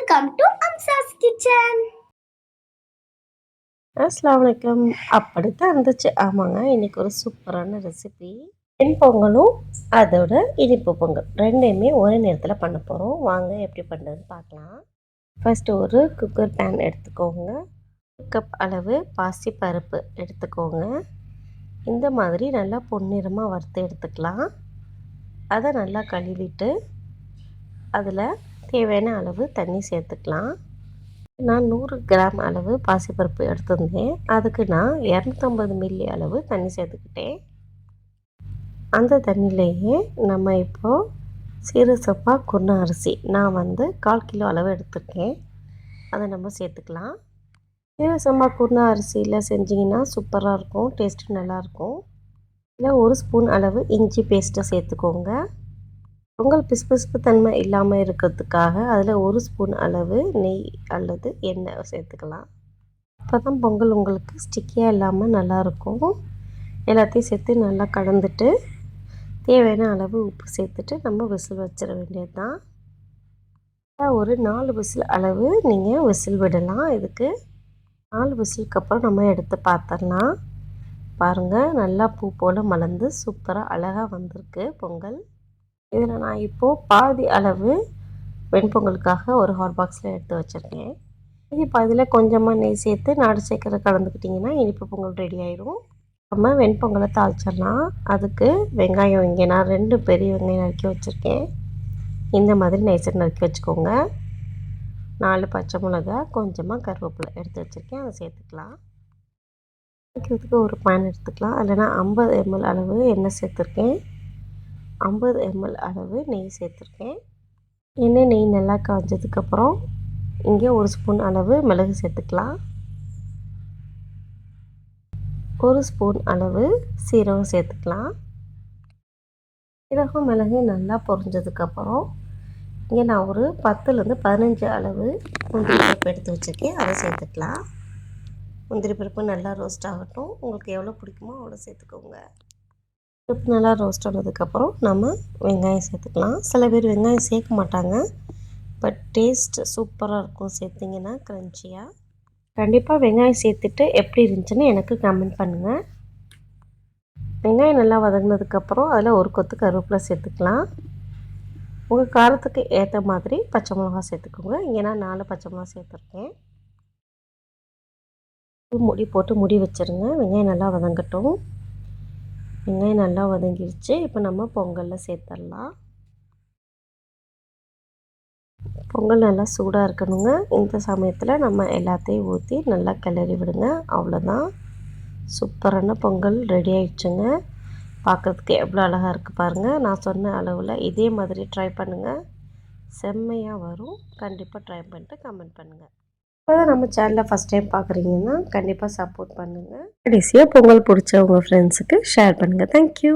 Welcome to அம்சாஸ் kitchen. அஸ்ஸலாமு அலைக்கும். அப்படித்தான் இருந்துச்சு. ஆமாங்க, இன்றைக்கி ஒரு சூப்பரான ரெசிபி. வெண்பொங்கலும் அதோட இனிப்பு பொங்கல் ரெண்டையுமே ஒரே நேரத்தில் பண்ண போகிறோம். வாங்க எப்படி பண்ணுறதுன்னு பார்க்கலாம். ஃபஸ்ட்டு ஒரு குக்கர் பேன் எடுத்துக்கோங்க. 1 கப் அளவு பாசி பருப்பு எடுத்துக்கோங்க. இந்த மாதிரி நல்லா பொன்னிறமாக வறுத்து எடுத்துக்கலாம். அதை நல்லா கழுவிட்டு அதில் தேவையான அளவு தண்ணி சேர்த்துக்கலாம். நான் 100 கிராம் அளவு பாசிப்பருப்பு எடுத்திருந்தேன். அதுக்கு நான் 250 மில்லி அளவு தண்ணி சேர்த்துக்கிட்டேன். அந்த தண்ணியிலேயே நம்ம இப்போது சீரக சம்பா குருணை அரிசி நான் 1/4 கிலோ அளவு எடுத்துருக்கேன். அதை நம்ம சேர்த்துக்கலாம். சீரக சம்பா குருணை அரிசியில் செஞ்சிங்கன்னா சூப்பராக இருக்கும், டேஸ்ட்டு நல்லாயிருக்கும். இதில் 1 ஸ்பூன் அளவு இஞ்சி பேஸ்ட்டை சேர்த்துக்கோங்க. பொங்கல் பிசுபிசுப்பு தன்மை இல்லாமல் இருக்கிறதுக்காக அதில் 1 ஸ்பூன் அளவு நெய் அல்லது எண்ணெய் சேர்த்துக்கலாம். அப்போ தான் பொங்கல் உங்களுக்கு ஸ்டிக்கியாக இல்லாமல் நல்லாயிருக்கும். எல்லாத்தையும் சேர்த்து நல்லா கலந்துட்டு தேவையான அளவு உப்பு சேர்த்துட்டு நம்ம விசில் வச்சிட வேண்டியது தான். ஒரு 4 விசில் அளவு நீங்கள் விசில் விடலாம். இதுக்கு 4 விசிலுக்கு அப்புறம் நம்ம எடுத்து பார்த்துடலாம். பாருங்கள், நல்லா பூ போல் மலர்ந்து சூப்பராக அழகாக வந்திருக்கு பொங்கல். இதில் நான் இப்போது பாதி அளவு வெண்பொங்கலுக்காக ஒரு ஹாட் பாக்ஸில் எடுத்து வச்சுருக்கேன். இது பாதியில் கொஞ்சமாக நெய் சேர்த்து நாடு சர்க்கரை கலந்துக்கிட்டிங்கன்னா இனிப்பு பொங்கல் ரெடி ஆயிடும். நம்ம வெண்பொங்கலை தாளிச்சிடலாம். அதுக்கு வெங்காயம் இங்கே நான் 2 பெரிய வெங்காயம் நறுக்கி வச்சுருக்கேன். இந்த மாதிரி நைஸாக நறுக்கி வச்சுக்கோங்க. 4 பச்சை மிளகா, கொஞ்சமாக கருவேப்பிலை எடுத்து வச்சுருக்கேன், அதை சேர்த்துக்கலாம். வைக்கிறதுக்கு ஒரு பேன் எடுத்துக்கலாம். அதில் நான் 50 ml அளவு எண்ணெய் சேர்த்துருக்கேன். 50 ml அளவு நெய் சேர்த்துருக்கேன். எண்ணெய் நெய் நல்லா காய்ஞ்சதுக்கப்புறம் இங்கே 1 ஸ்பூன் அளவு மிளகு சேர்த்துக்கலாம். 1 ஸ்பூன் அளவு சீரகம் சேர்த்துக்கலாம். சீரகம் மிளகு நல்லா பொரிஞ்சதுக்கப்புறம் இங்கே நான் ஒரு 10லேருந்து 15 அளவு முந்திரி பருப்பு எடுத்து வச்சுருக்கேன், அதை சேர்த்துக்கலாம். முந்திரி பருப்பு நல்லா ரோஸ்ட் ஆகட்டும். உங்களுக்கு எவ்வளோ பிடிக்குமோ அவ்வளோ சேர்த்துக்கோங்க. பருப்பு நல்லா ரோஸ்ட் ஆனதுக்கப்புறம் நம்ம வெங்காயம் சேர்த்துக்கலாம். சில பேர் வெங்காயம் சேர்க்க மாட்டாங்க, பட் டேஸ்ட் சூப்பராக இருக்கும் சேர்த்திங்கன்னா க்ரன்ச்சியாக. கண்டிப்பாக வெங்காயம் சேர்த்துட்டு எப்படி இருந்துச்சுன்னு எனக்கு கமெண்ட் பண்ணுங்கள். வெங்காயம் நல்லா வதங்கினதுக்கப்புறம் அதில் ஒரு கொத்து கருவேப்பிலை சேர்த்துக்கலாம். உங்கள் காரத்துக்கு ஏற்ற மாதிரி பச்சை மிளகா சேர்த்துக்கோங்க. இங்கே நான் 4 பச்சை மிளகா சேர்த்துருக்கேன். மூடி போட்டு மூடி வச்சுருங்க. வெங்காயம் நல்லா வதங்கட்டும். வெங்காயம் நல்லா வதங்கிடுச்சு. இப்போ நம்ம பொங்கலில் சேர்த்துடலாம். பொங்கல் நல்லா சூடாக இருக்கணுங்க. இந்த சமயத்தில் நம்ம எல்லாத்தையும் ஊற்றி நல்லா கிளறி விடுங்க. அவ்வளோதான், சூப்பரான பொங்கல் ரெடி ஆயிடுச்சுங்க. பார்க்குறதுக்கு எவ்வளோ அழகாக இருக்குது பாருங்கள். நான் சொன்ன அளவில் இதே மாதிரி ட்ரை பண்ணுங்கள், செம்மையாக வரும். கண்டிப்பாக ட்ரை பண்ணிட்டு கமெண்ட் பண்ணுங்கள். இப்போ தான் நம்ம சேனலில் ஃபஸ்ட் டைம் பார்க்குறீங்கன்னா கண்டிப்பாக சப்போர்ட் பண்ணுங்கள். கடைசியாக பொங்கல் பிடிச்ச உங்கள் ஃப்ரெண்ட்ஸுக்கு ஷேர் பண்ணுங்கள். தேங்க்யூ.